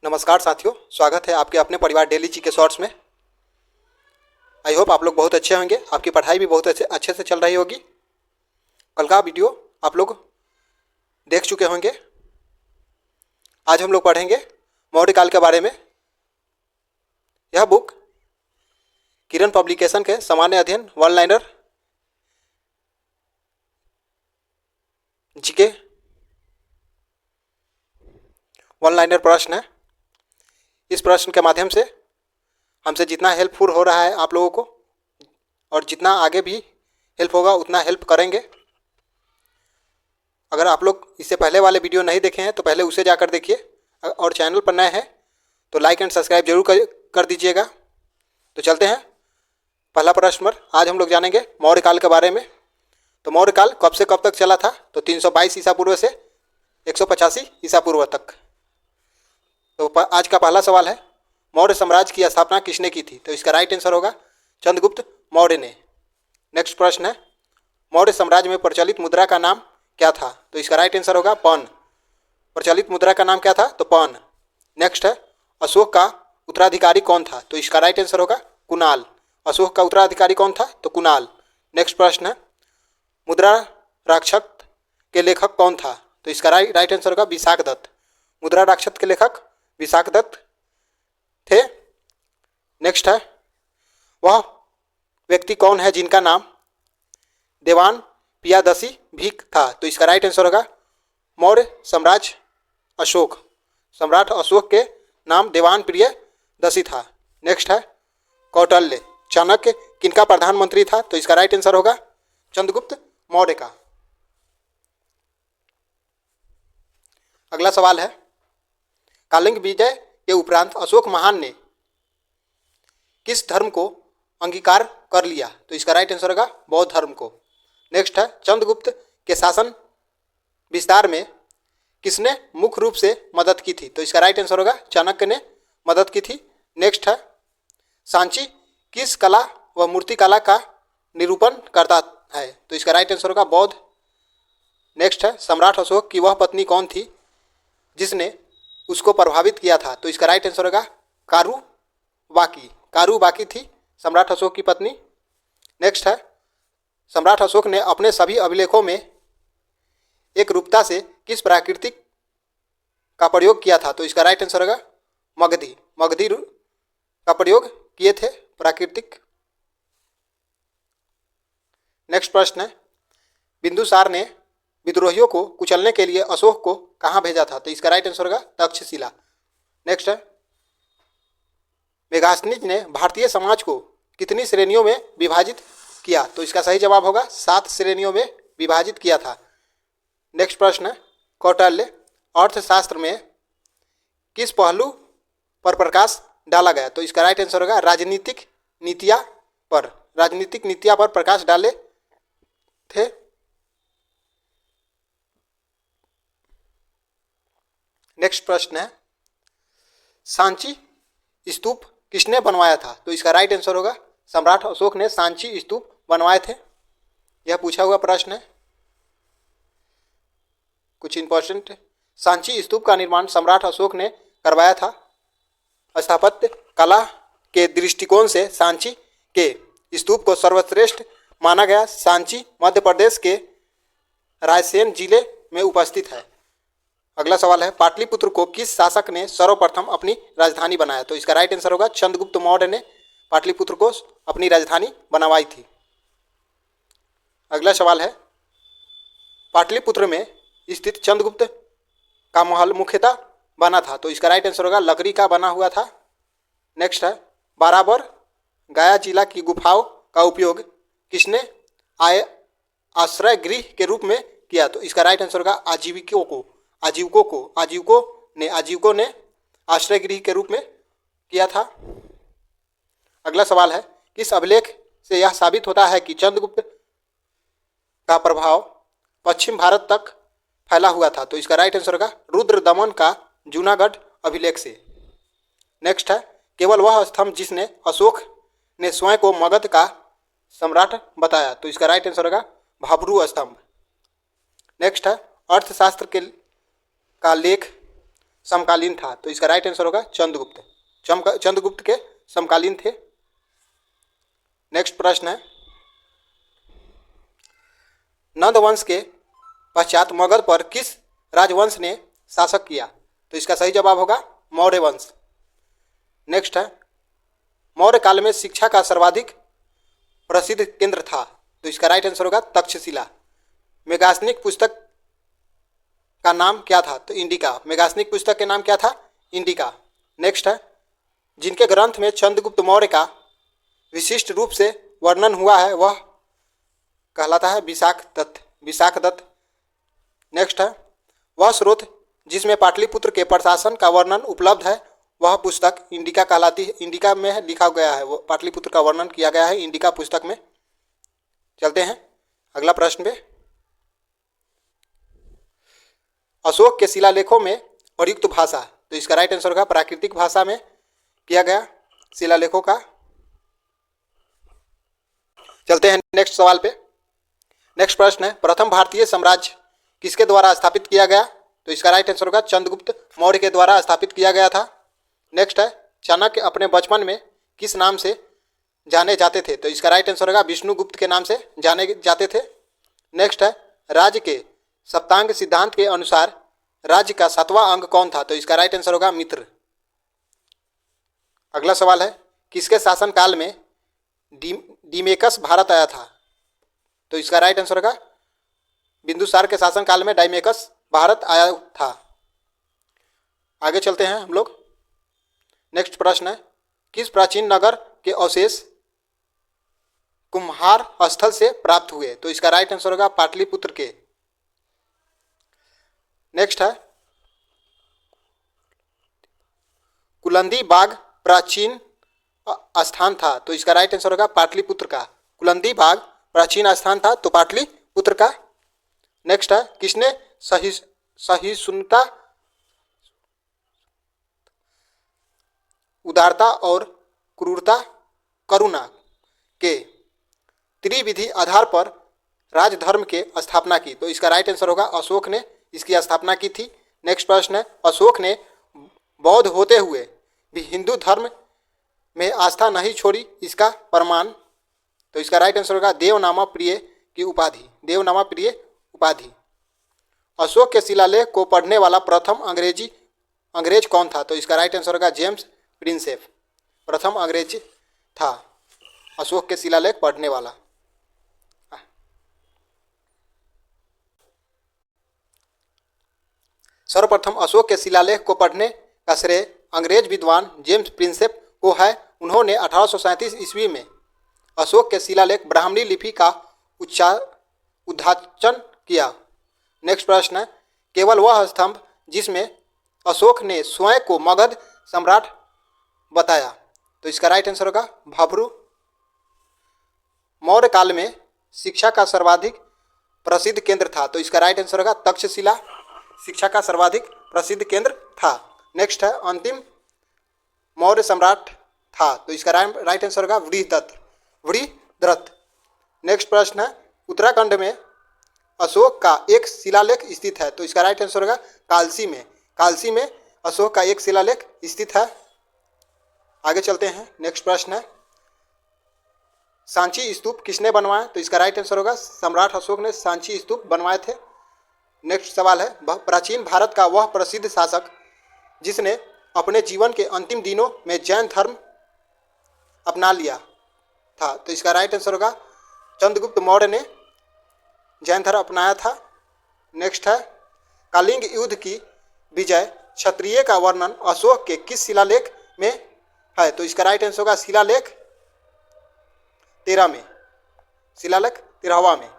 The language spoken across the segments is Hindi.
नमस्कार साथियों, स्वागत है आपके अपने परिवार डेली जी के शॉर्ट्स में। आई होप आप लोग बहुत अच्छे होंगे, आपकी पढ़ाई भी बहुत अच्छे से चल रही होगी। कल का वीडियो आप लोग देख चुके होंगे। आज हम लोग पढ़ेंगे मौर्य काल के बारे में। यह बुक किरण पब्लिकेशन के सामान्य अध्ययन वन लाइनर जी के वन लाइनर प्रश्न है। इस प्रश्न के माध्यम से हमसे जितना हेल्पफुल हो रहा है आप लोगों को, और जितना आगे भी हेल्प होगा उतना हेल्प करेंगे। अगर आप लोग इससे पहले वाले वीडियो नहीं देखे हैं तो पहले उसे जाकर देखिए, और चैनल पर नए हैं तो लाइक एंड सब्सक्राइब जरूर कर दीजिएगा। तो चलते हैं पहला प्रश्न पर। आज हम लोग जानेंगे मौर्य काल के बारे में। तो मौर्य काल कब से कब तक चला था? तो 322 ईसा पूर्व से 185 ईसा पूर्व तक। तो आज का पहला सवाल है, मौर्य साम्राज्य की स्थापना किसने की थी? तो इसका राइट आंसर होगा चंद्रगुप्त मौर्य ने। नेक्स्ट प्रश्न है, मौर्य साम्राज्य में प्रचलित मुद्रा का नाम क्या था? तो इसका राइट आंसर होगा पन। प्रचलित मुद्रा का नाम क्या था? तो पन। नेक्स्ट है, अशोक का उत्तराधिकारी कौन था? तो इसका राइट आंसर होगा कुणाल। अशोक का उत्तराधिकारी कौन था? तो कुणाल। नेक्स्ट प्रश्न है, मुद्रा राक्षस के लेखक कौन था? तो इसका राइट आंसर होगा विशाखदत्त। मुद्रा राक्षस के लेखक विशाखदत्त थे। नेक्स्ट है, वह व्यक्ति कौन है जिनका नाम देवान प्रियदर्शी भी था? तो इसका राइट आंसर होगा मौर्य साम्राज्य अशोक। सम्राट अशोक के नाम देवान प्रियदर्शी था। नेक्स्ट है, कौटिल्य चाणक्य किनका प्रधानमंत्री था? तो इसका राइट आंसर होगा चंद्रगुप्त मौर्य का। अगला सवाल है, कलिंग विजय के उपरांत अशोक महान ने किस धर्म को अंगीकार कर लिया? तो इसका राइट आंसर होगा बौद्ध धर्म को। नेक्स्ट है, चंद्रगुप्त के शासन विस्तार में किसने मुख्य रूप से मदद की थी? तो इसका राइट आंसर होगा चाणक्य ने मदद की थी। नेक्स्ट है, सांची किस कला व मूर्ति कला का निरूपण करता है? तो इसका राइट आंसर होगा बौद्ध। नेक्स्ट है, सम्राट अशोक की वह पत्नी कौन थी जिसने उसको प्रभावित किया था? तो इसका राइट आंसर होगा कारुबाकी। कारुबाकी थी सम्राट अशोक की पत्नी। नेक्स्ट है, सम्राट अशोक ने अपने सभी अभिलेखों में एक रूपता से किस प्राकृतिक का प्रयोग किया था? तो इसका राइट आंसर होगा मगधी। मगधी का प्रयोग किए थे प्राकृतिक। नेक्स्ट प्रश्न है, बिंदुसार ने विद्रोहियों को कुचलने के लिए अशोक को कहाँ भेजा था? तो इसका राइट आंसर होगा तक्षशिला। नेक्स्ट है, मेगास्थनीज ने भारतीय समाज को कितनी श्रेणियों में विभाजित किया? तो इसका सही जवाब होगा 7 श्रेणियों में विभाजित किया था। नेक्स्ट प्रश्न है, कौटिल्य अर्थशास्त्र में किस पहलू पर प्रकाश डाला गया? तो इसका राइट आंसर होगा राजनीतिक नीतियाँ पर। राजनीतिक नीतियाँ पर प्रकाश डाले थे। नेक्स्ट प्रश्न है, सांची स्तूप किसने बनवाया था? तो इसका राइट आंसर होगा सम्राट अशोक ने सांची स्तूप बनवाए थे। यह पूछा हुआ प्रश्न है, कुछ इंपॉर्टेंट। सांची स्तूप का निर्माण सम्राट अशोक ने करवाया था। स्थापत्य कला के दृष्टिकोण से सांची के स्तूप को सर्वश्रेष्ठ माना गया। सांची मध्य प्रदेश के रायसेन जिले में उपस्थित है। अगला सवाल है, पाटलिपुत्र को किस शासक ने सर्वप्रथम अपनी राजधानी बनाया? तो इसका राइट आंसर होगा चंद्रगुप्त मौर्य ने पाटलिपुत्र को अपनी राजधानी बनवाई थी। अगला सवाल है, पाटलिपुत्र में स्थित चंद्रगुप्त का महल मुख्यतः बना था? तो इसका राइट आंसर होगा लकड़ी का बना हुआ था। नेक्स्ट है, बाराबर गया जिला की गुफाओं का उपयोग किसने आश्रय गृह के रूप में किया? तो इसका राइट आंसर होगा आजीविकों ने आश्रय गृह के रूप में किया था। अगला सवाल है, किस अभिलेख से यह साबित होता है कि चंद्रगुप्त का प्रभाव पश्चिम भारत तक फैला हुआ था? तो इसका राइट आंसर होगा रुद्रदमन का जूनागढ़ अभिलेख से। नेक्स्ट है, केवल वह स्तंभ जिसने अशोक ने स्वयं को मगध का सम्राट बताया? तो इसका राइट आंसर होगा भाब्रू स्तंभ। नेक्स्ट है, अर्थशास्त्र का लेख समकालीन था? तो इसका राइट आंसर होगा चंद्रगुप्त। चंद्रगुप्त के समकालीन थे। नेक्स्ट प्रश्न है, नंद वंश के पश्चात मगध पर किस राजवंश ने शासक किया? तो इसका सही जवाब होगा मौर्य वंश। नेक्स्ट है, मौर्य काल में शिक्षा का सर्वाधिक प्रसिद्ध केंद्र था? तो इसका राइट आंसर होगा तक्षशिला। मेगास्निक पुस्तक का नाम क्या था? तो इंडिका। मेगास्निक पुस्तक के नाम क्या था? इंडिका। नेक्स्ट है, जिनके ग्रंथ में चंद्रगुप्त मौर्य का विशिष्ट रूप से वर्णन हुआ है वह कहलाता है विशाख दत्त। नेक्स्ट है, वह स्रोत जिसमें पाटलिपुत्र के प्रशासन का वर्णन उपलब्ध है वह पुस्तक इंडिका कहलाती है। इंडिका में लिखा गया है, वो पाटलिपुत्र का वर्णन किया गया है इंडिका पुस्तक में। चलते हैं अगला प्रश्न पे। अशोक के शिलालेखों में प्रयुक्त भाषा? तो इसका राइट आंसर होगा प्राकृतिक भाषा में किया गया शिलालेखों का। चलते हैं नेक्स्ट सवाल पे। नेक्स्ट प्रश्न है, प्रथम भारतीय साम्राज्य किसके द्वारा स्थापित किया गया? तो इसका राइट आंसर होगा चंद्रगुप्त मौर्य के द्वारा स्थापित किया गया था। नेक्स्ट है, चाणक्य अपने बचपन में किस नाम से जाने जाते थे? तो इसका राइट आंसर होगा विष्णुगुप्त के नाम से जाने जाते थे। नेक्स्ट है, राज्य के सप्तांग सिद्धांत के अनुसार राज्य का 7वां अंग कौन था? तो इसका राइट आंसर होगा मित्र। अगला सवाल है, किसके शासन काल में डिमेकस भारत आया था? तो इसका राइट आंसर होगा बिंदुसार के शासन काल में डाइमेकस भारत आया था। आगे चलते हैं हम लोग। नेक्स्ट प्रश्न है, किस प्राचीन नगर के अवशेष कुम्हार स्थल से प्राप्त हुए? तो इसका राइट आंसर होगा पाटलिपुत्र के। नेक्स्ट है, कुलंदी बाग प्राचीन स्थान था? तो इसका राइट आंसर होगा पाटलिपुत्र का। कुलंदी बाग प्राचीन स्थान था तो पाटलिपुत्र का। नेक्स्ट है, किसने सहिष्णुता, उदारता और करुणा के त्रिविधि आधार पर राजधर्म के स्थापना की? तो इसका राइट आंसर होगा अशोक ने इसकी स्थापना की थी। नेक्स्ट प्रश्न है, अशोक ने बौद्ध होते हुए भी हिंदू धर्म में आस्था नहीं छोड़ी, इसका प्रमाण? तो इसका राइट आंसर होगा देवनामा प्रिय की उपाधि। देवनामा प्रिय उपाधि। अशोक के शिलालेख को पढ़ने वाला प्रथम अंग्रेज कौन था? तो इसका राइट आंसर होगा जेम्स प्रिंसेप। प्रथम अंग्रेज था अशोक के शिलालेख पढ़ने वाला। सर्वप्रथम अशोक के शिलालेख को पढ़ने का श्रेय अंग्रेज विद्वान जेम्स प्रिंसेप को है। उन्होंने 1837 ईस्वी में अशोक के शिलालेख ब्राह्मणी लिपि का उद्घाटन किया। नेक्स्ट प्रश्न है, केवल वह स्तंभ जिसमें अशोक ने स्वयं को मगध सम्राट बताया? तो इसका राइट आंसर होगा भब्रू। मौर्य काल में शिक्षा का सर्वाधिक प्रसिद्ध केंद्र था? तो इसका राइट आंसर होगा तक्षशिला। शिक्षा का सर्वाधिक प्रसिद्ध केंद्र था। नेक्स्ट है, अंतिम मौर्य सम्राट था? तो इसका राइट आंसर होगा वृहद्रथ। नेक्स्ट प्रश्न है, उत्तराखंड में अशोक का एक शिलालेख स्थित है? तो इसका राइट आंसर होगा कालसी में। कालसी में अशोक का एक शिलालेख स्थित है। आगे चलते हैं। नेक्स्ट प्रश्न है, सांची स्तूप किसने बनवाया? तो इसका राइट आंसर होगा सम्राट अशोक ने सांची स्तूप बनवाए थे। नेक्स्ट सवाल है, प्राचीन भारत का वह प्रसिद्ध शासक जिसने अपने जीवन के अंतिम दिनों में जैन धर्म अपना लिया था? तो इसका राइट आंसर होगा चंद्रगुप्त मौर्य ने जैन धर्म अपनाया था। नेक्स्ट है, कलिंग युद्ध की विजय क्षत्रिय का वर्णन अशोक के किस शिलालेख में है? तो इसका राइट आंसर होगा शिलालेख 13 में, शिलालेख 13वां में।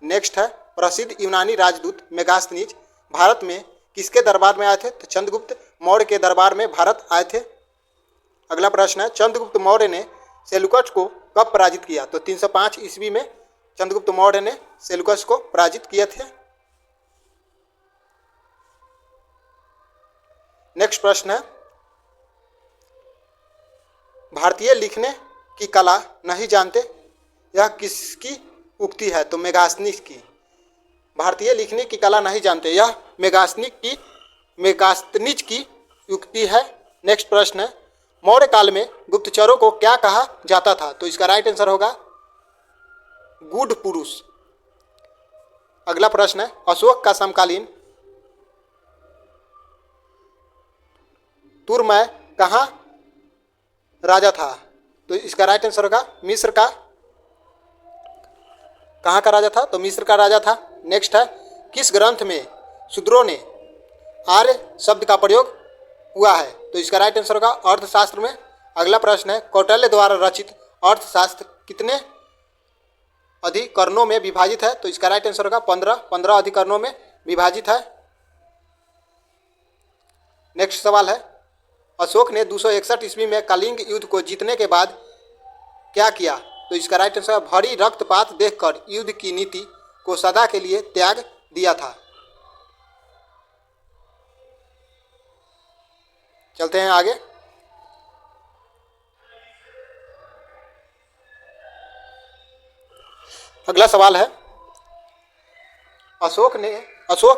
नेक्स्ट है, प्रसिद्ध यूनानी राजदूत मेगास्थनीज भारत में किसके दरबार में आए थे? तो चंद्रगुप्त मौर्य के दरबार में भारत आए थे। अगला प्रश्न है, चंद्रगुप्त मौर्य ने सेल्यूकस को कब पराजित किया? तो 305 ईस्वी में चंद्रगुप्त मौर्य ने सेल्यूकस को पराजित किए थे। नेक्स्ट प्रश्न है, भारतीय लिखने की कला नहीं जानते, यह किसकी उक्ति है? तो मेगास्थनीज की। भारतीय लिखने की कला नहीं जानते, यह मेगास्थनीज की युक्ति है। नेक्स्ट प्रश्न है, मौर्य काल में गुप्तचरों को क्या कहा जाता था? तो इसका राइट आंसर होगा गूढ़ पुरुष। अगला प्रश्न है, अशोक का समकालीन तुर्मय कहाँ राजा था? तो इसका राइट आंसर होगा मिस्र का। कहाँ का राजा था? तो मिस्र का राजा था। नेक्स्ट है, किस ग्रंथ में शूद्रों ने आर्य शब्द का प्रयोग हुआ है? तो इसका राइट आंसर होगा अर्थशास्त्र में। अगला प्रश्न है, कौटिल्य द्वारा रचित अर्थशास्त्र कितने अधिकरणों में विभाजित है? तो इसका राइट आंसर होगा 15 अधिकरणों में विभाजित है। नेक्स्ट सवाल है, अशोक ने 261 ईस्वी में कलिंग युद्ध को जीतने के बाद क्या किया? तो इसका राइट आंसर भारी रक्तपात देखकर युद्ध की नीति को सदा के लिए त्याग दिया था। चलते हैं आगे। अगला सवाल है, अशोक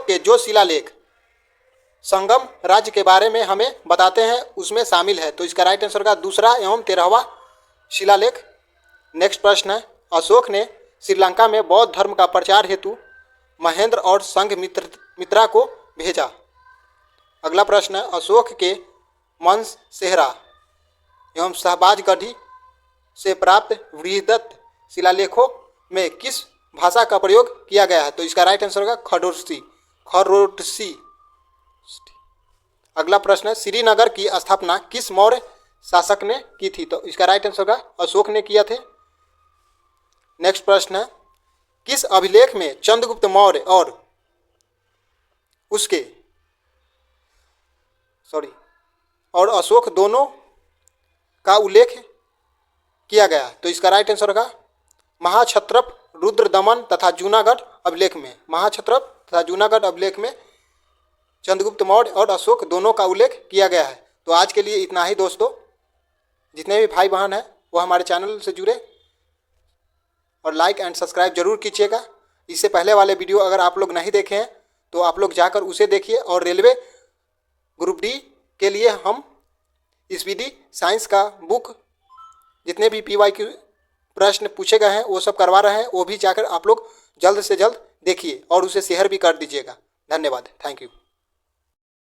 के जो शिलालेख संगम राज्य के बारे में हमें बताते हैं उसमें शामिल है? तो इसका राइट आंसर का दूसरा एवं 13वां शिलालेख। नेक्स्ट प्रश्न है, अशोक ने श्रीलंका में बौद्ध धर्म का प्रचार हेतु महेंद्र और संघमित्रा को भेजा। अगला प्रश्न है, अशोक के मंस सेहरा एवं शहबाजगढ़ी से प्राप्त बृहदत्त शिलालेखों में किस भाषा का प्रयोग किया गया है? तो इसका राइट आंसर होगा खरोटसी। अगला प्रश्न है, श्रीनगर की स्थापना किस मौर्य शासक ने की थी? तो इसका राइट आंसर होगा अशोक ने किया थे। नेक्स्ट प्रश्न है, किस अभिलेख में चंद्रगुप्त मौर्य और अशोक दोनों का उल्लेख किया गया? तो इसका राइट आंसर होगा महाक्षत्रप रुद्रदमन तथा जूनागढ़ अभिलेख में। महाक्षत्रप तथा जूनागढ़ अभिलेख में चंद्रगुप्त मौर्य और अशोक दोनों का उल्लेख किया गया है। तो आज के लिए इतना ही दोस्तों। जितने भी भाई बहन हैं वो हमारे चैनल से जुड़े और लाइक एंड सब्सक्राइब जरूर कीजिएगा। इससे पहले वाले वीडियो अगर आप लोग नहीं देखे हैं तो आप लोग जाकर उसे देखिए। और रेलवे ग्रुप डी के लिए हम स्पीडी साइंस का बुक जितने भी PYQ प्रश्न पूछे गए हैं वो सब करवा रहे हैं, वो भी जाकर आप लोग जल्द से जल्द देखिए और उसे शेयर भी कर दीजिएगा। धन्यवाद, थैंक यू।